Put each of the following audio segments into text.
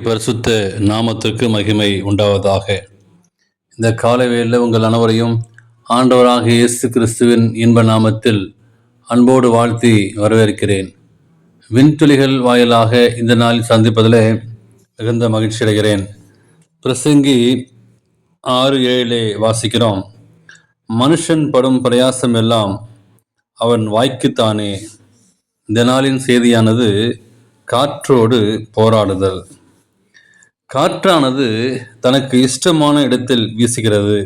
பரிசுத்த நாமத்திற்கு மகிமை உண்டாவதாக. இந்த காலவேளையில் உங்கள் அனைவரையும் ஆண்டவராக இயேசு கிறிஸ்துவின் இன்ப நாமத்தில் அன்போடு வாழ்த்தி வரவேற்கிறேன். விண்துளிகள் வாயிலாக இந்த நாளில் சந்திப்பதில் மிகுந்த மகிழ்ச்சி அடைகிறேன். பிரசங்கி 6:7 வாசிக்கிறோம். மனுஷன் படும் பிரயாசம் எல்லாம் அவன் வாய்க்குத்தானே. இந்த நாளின் செய்தியானது காற்றோடு போராடுதல். காற்றானது தனக்கு இஷ்டமான இடத்தில் வீசுகிறது.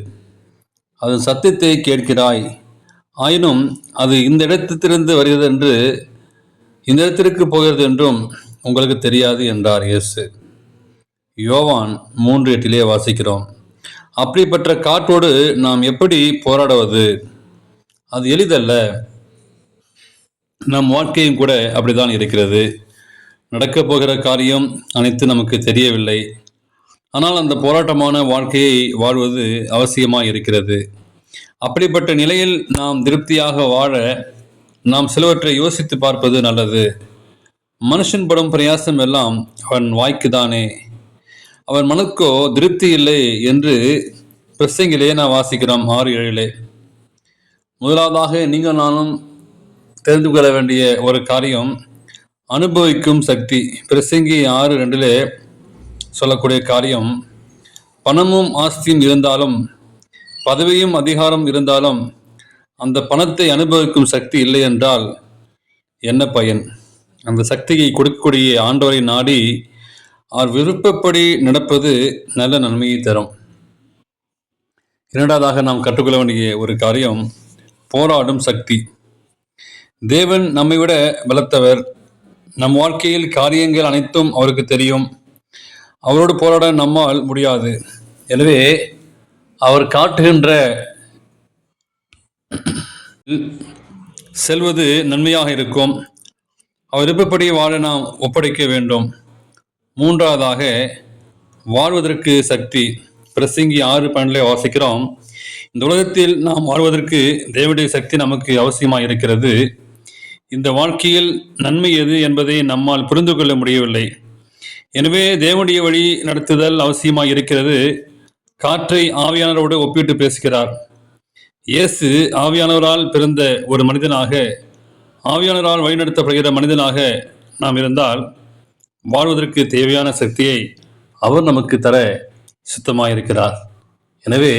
அதன் சத்தத்தை கேட்கிறாய், ஆயினும் அது இந்த இடத்திலிருந்து வருகிறது என்று இந்த இடத்திற்கு போகிறது என்றும் உங்களுக்கு தெரியாது என்றார் இயேசு. யோவான் 3:8 வாசிக்கிறோம். அப்படிப்பட்ட காற்றோடு நாம் எப்படி போராடுவது? அது எளிதல்ல. நம் வாழ்க்கையும் கூட அப்படிதான் இருக்கிறது. நடக்கப் போகிற காரியம் அனைத்து நமக்கு தெரியவில்லை. ஆனால் அந்த போராட்டமான வாழ்க்கையை வாழ்வது அவசியமாக இருக்கிறது. அப்படிப்பட்ட நிலையில் நாம் திருப்தியாக வாழ நாம் சிலவற்றை யோசித்து பார்ப்பது நல்லது. மனுஷன் படும் பிரயாசம் எல்லாம் அவன் வாய்க்குதானே, அவன் மனக்கோ திருப்தி இல்லை என்று பிரசங்கிலே நான் வாசிக்கிறோம் 6:7. முதலாவதாக நீங்கள் நானும் தெரிந்து கொள்ள வேண்டிய ஒரு காரியம் அனுபவிக்கும் சக்தி. பிரசங்கி 6:2 சொல்லக்கூடிய காரியம், பணமும் ஆஸ்தியும் இருந்தாலும் பதவியும் அதிகாரம் இருந்தாலும் அந்த பணத்தை அனுபவிக்கும் சக்தி இல்லை என்றால் என்ன பயன்? அந்த சக்தியை கொடுக்கக்கூடிய ஆண்டவரை நாடி அவர் விருப்பப்படி நடப்பது நல்ல நன்மையை தரும். இரண்டாவதாக நாம் கற்றுக்கொள்ள வேண்டிய ஒரு காரியம் போராடும் சக்தி. தேவன் நம்மை விட பலத்தவர். நம் வாழ்க்கையில் காரியங்கள் அனைத்தும் அவருக்கு தெரியும். அவரோடு போராட நம்மால் முடியாது. எனவே அவர் காட்டுகின்ற செல்வது நன்மையாக இருக்கும். அவர் விருப்பப்படி வாழ நாம் ஒப்படைக்க வேண்டும். மூன்றாவதாக வாழ்வதற்கு சக்தி. பிரசங்கி 6:12 வாசிக்கிறோம். இந்த உலகத்தில் நாம் வாழ்வதற்கு தேவனுடைய சக்தி நமக்கு அவசியமாக இருக்கிறது. இந்த வாழ்க்கையில் நன்மை எது என்பதை நம்மால் புரிந்து கொள்ள முடியவில்லை. எனவே தேவனுடைய வழி நடத்துதல் அவசியமாக இருக்கிறது. காற்றை ஆவியானவரோடு ஒப்பிட்டு பேசுகிறார். இயேசு ஆவியானவரால் பிறந்த ஒரு மனிதனாக, ஆவியானவரால் வழிநடத்தப்படுகிற மனிதனாக நாம் இருந்தால் வாழ்வதற்கு தேவையான சக்தியை அவர் நமக்கு தர சுத்தமாக இருக்கிறார். எனவே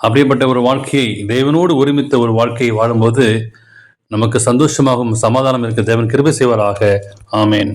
அப்படிப்பட்ட ஒரு வாழ்க்கையை, தேவனோடு ஒருமித்த ஒரு வாழ்க்கையை வாழும்போது நமக்கு சந்தோஷமாகவும் சமாதானம் இருக்க தேவன் கிருபை செய்வாராக. ஆமேன்.